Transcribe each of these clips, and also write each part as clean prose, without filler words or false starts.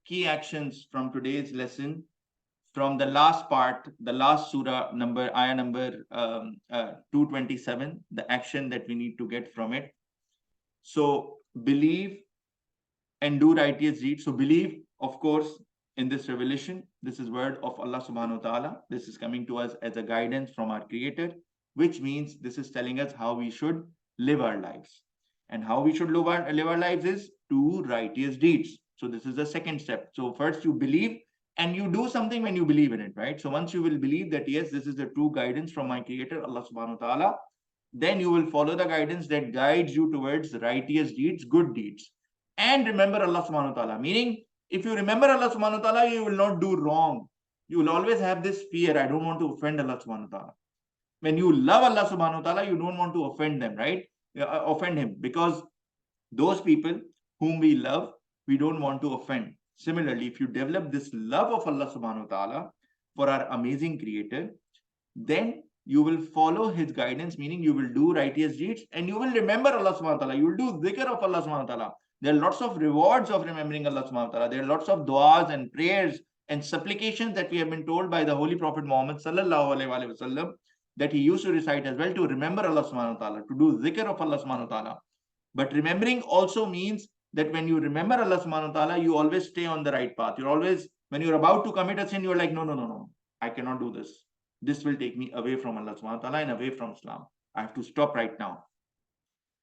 key actions from today's lesson, from the last part, the last surah number, ayah number 227, the action that we need to get from it. So believe and do righteous deeds. So believe, of course, in this revelation. This is word of Allah subhanahu wa ta'ala. This is coming to us as a guidance from our creator, which means this is telling us how we should live our lives. And how we should live our lives is do righteous deeds. So this is the second step. So first you believe and you do something when you believe in it, right? So once you will believe that, yes, this is the true guidance from my creator, Allah subhanahu wa ta'ala, then you will follow the guidance that guides you towards righteous deeds, good deeds. And remember Allah subhanahu wa ta'ala. Meaning, if you remember Allah subhanahu wa ta'ala, you will not do wrong. You will always have this fear, I don't want to offend Allah subhanahu wa ta'ala. When you love Allah subhanahu wa ta'ala, you don't want to offend them, right? Offend him, because those people whom we love, we don't want to offend. Similarly, if you develop this love of Allah subhanahu wa ta'ala for our amazing creator, then you will follow his guidance, meaning you will do righteous deeds and you will remember Allah subhanahu wa ta'ala. You will do dhikr of Allah subhanahu wa ta'ala. There are lots of rewards of remembering Allah subhanahu wa ta'ala. There are lots of du'as and prayers and supplications that we have been told by the Holy Prophet Muhammad sallallahu alaihi wasallam that he used to recite as well, to remember Allah subhanahu wa ta'ala, to do dhikr of Allah subhanahu wa ta'ala. But remembering also means that when you remember Allah subhanahu wa ta'ala, you always stay on the right path. You're always, when you're about to commit a sin, you're like, no, I cannot do this. This will take me away from Allah subhanahu wa ta'ala and away from Islam. I have to stop right now.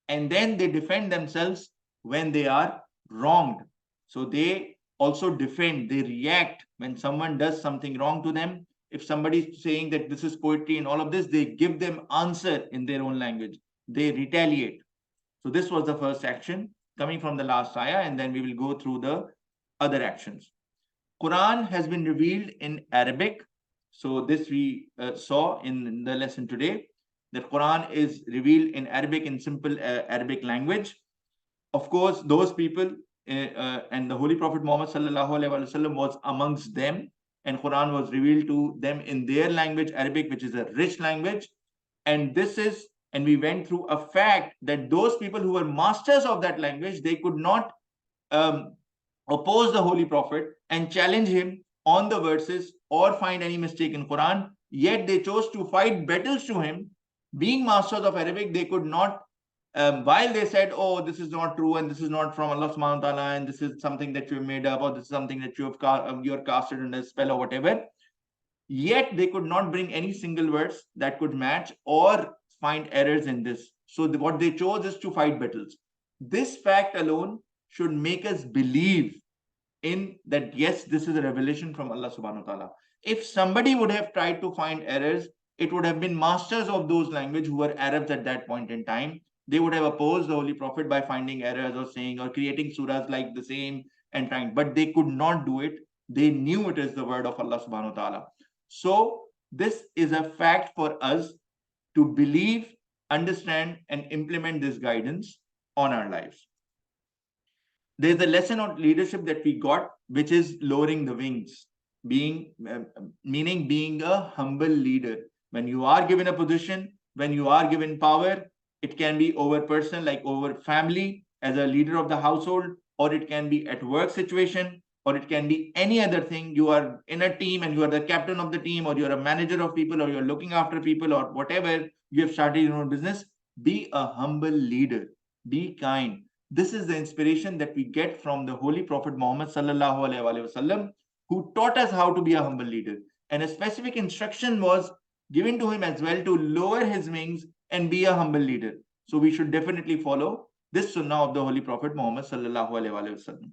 And then they defend themselves when they are wronged. So they also defend, they react when someone does something wrong to them. If somebody is saying that this is poetry and all of this, they give them answer in their own language. They retaliate. So this was the first action coming from the last ayah, and then we will go through the other actions. Quran has been revealed in Arabic. So this we saw in the lesson today, that Quran is revealed in Arabic, in simple Arabic language. Of course, those people and the Holy Prophet Muhammad sallallahu alaihi wasallam was amongst them, and Quran was revealed to them in their language, Arabic, which is a rich language. And this is, and we went through a fact that those people who were masters of that language, they could not oppose the Holy Prophet and challenge him on the verses or find any mistake in Quran, yet they chose to fight battles to him. Being masters of Arabic, they could not, while they said, oh, this is not true and this is not from Allah subhanahu wa ta'ala and this is something that you have made up, or this is something that you are casted in a spell or whatever, yet they could not bring any single verse that could match or find errors in this. So what they chose is to fight battles. This fact alone should make us believe in that, yes, this is a revelation from Allah subhanahu wa ta'ala. If somebody would have tried to find errors, it would have been masters of those language who were Arabs at that point in time. They would have opposed the Holy Prophet by finding errors or saying or creating surahs like the same and trying, but they could not do it. They knew it is the word of Allah subhanahu wa ta'ala. So this is a fact for us to believe, understand, and implement this guidance on our lives. There's a lesson on leadership that we got, which is lowering the wings, meaning being a humble leader. When you are given a position, when you are given power, it can be over person, like over family as a leader of the household, or it can be at work situation, or it can be any other thing. You are in a team and you are the captain of the team, or you're a manager of people, or you're looking after people, or whatever, you have started your own business. Be a humble leader, be kind. This is the inspiration that we get from the Holy Prophet Muhammad sallallahu alaihi wasallam, who taught us how to be a humble leader. And a specific instruction was given to him as well to lower his wings and be a humble leader. So we should definitely follow this sunnah of the Holy Prophet Muhammad sallallahu alaihi wasallam.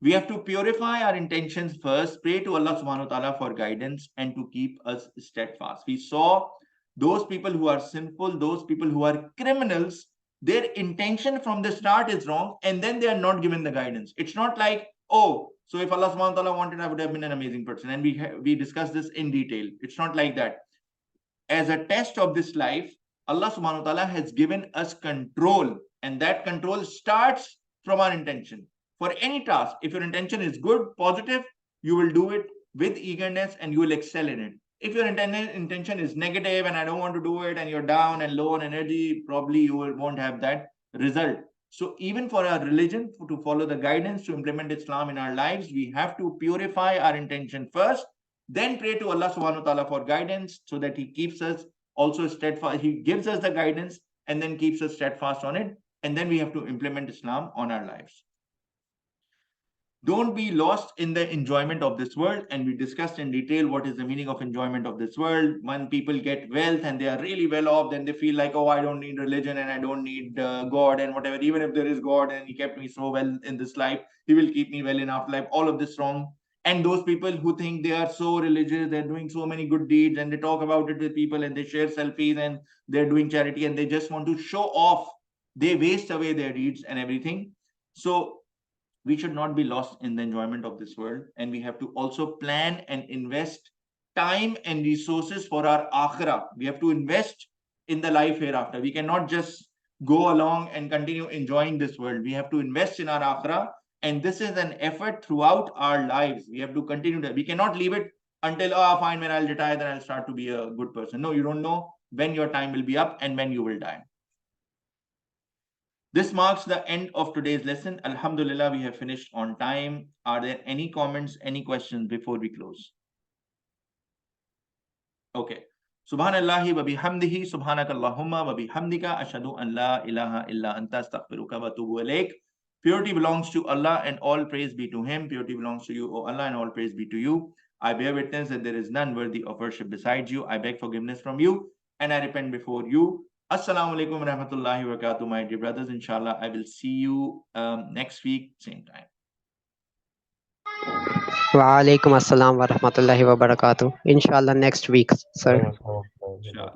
We have to purify our intentions first, pray to Allah subhanahu wa ta'ala for guidance and to keep us steadfast. We saw those people who are sinful, those people who are criminals, their intention from the start is wrong, and then they are not given the guidance. It's not like, oh, so if Allah subhanahu wa ta'ala wanted, I would have been an amazing person. And we discussed this in detail. It's not like that. As a test of this life, Allah subhanahu wa ta'ala has given us control, and that control starts from our intention. For any task, if your intention is good, positive, you will do it with eagerness and you will excel in it. If your intention is negative and I don't want to do it, and you're down and low on energy, probably you won't have that result. So even for our religion, to follow the guidance, to implement Islam in our lives, we have to purify our intention first, then pray to Allah SWT for guidance so that He keeps us also steadfast. He gives us the guidance and then keeps us steadfast on it. And then we have to implement Islam on our lives. Don't be lost in the enjoyment of this world. And we discussed in detail what is the meaning of enjoyment of this world. When people get wealth and they are really well off, then they feel like, oh, I don't need religion and I don't need God and whatever. Even if there is God and He kept me so well in this life, He will keep me well in afterlife. All of this wrong. And those people who think they are so religious, they're doing so many good deeds and they talk about it with people and they share selfies and they're doing charity and they just want to show off. They waste away their deeds and everything. So we should not be lost in the enjoyment of this world. And we have to also plan and invest time and resources for our akhirah. We have to invest in the life hereafter. We cannot just go along and continue enjoying this world. We have to invest in our akhirah. And this is an effort throughout our lives. We have to continue that. We cannot leave it until, oh, fine, when I'll retire, then I'll start to be a good person. No, you don't know when your time will be up and when you will die. This marks the end of today's lesson. Alhamdulillah, we have finished on time. Are there any comments, any questions before we close? Okay. Subhanallahi wa bihamdihi, subhanakallahumma wa bihamdika, ashhadu an la ilaha illa anta astaghfiruka wa atubu ilaik. Purity belongs to Allah and all praise be to Him. Purity belongs to you, O Allah, and all praise be to you. I bear witness that there is none worthy of worship besides you. I beg forgiveness from you and I repent before you. Assalamu alaikum wa rahmatullahi wa barakatuh, my dear brothers. Inshallah, I will see you next week, same time. Wa alaikum assalam wa rahmatullahi wa barakatuh. Inshallah next week, sir. Inshallah.